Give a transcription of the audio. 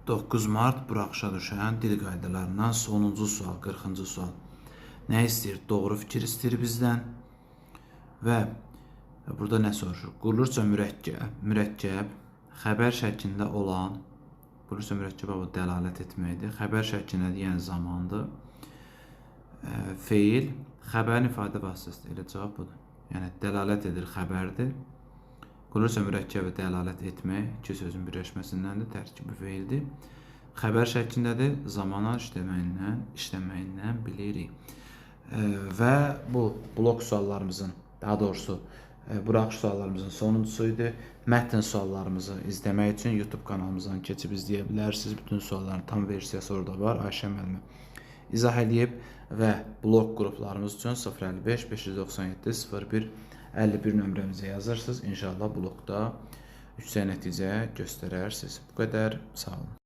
9 Mart buraxışa düşən dil qaydalarından sonuncu sual, 40-cı sual. Nə istəyir? Doğru fikir istəyir bizdən. Və burada nə soruşur? Qurulursa mürəkkəb, xəbər şəklində olan, qurulursa mürəkkəb bu dəlalət etməkdir. Xəbər şəklində deyən zamandır. Feil, xəbərin ifadə vasitəsidir. Elə cavab budur. Yəni, dəlalət edir, xəbərdir. Qurulursa mürəkkəbə dəlalət etmək, iki sözün birləşməsindəndir, tərkibi feildir. Xəbər şəklindədir, zamana işləməyindən bilirik. Və bu blok suallarımızın, daha doğrusu buraxış suallarımızın sonuncusuydu. Mətn suallarımızı izləmək üçün YouTube kanalımızdan keçib izləyə bilərsiniz. Bütün sualların tam versiyası orada var. Ayşə müəllimə izah edib və blok qruplarımız üçün 055 597 01 51 nömrəmizə yazırsınız. İnşallah blokda yüksək nəticə göstərərsiniz. Bu qədər. Sağ olun.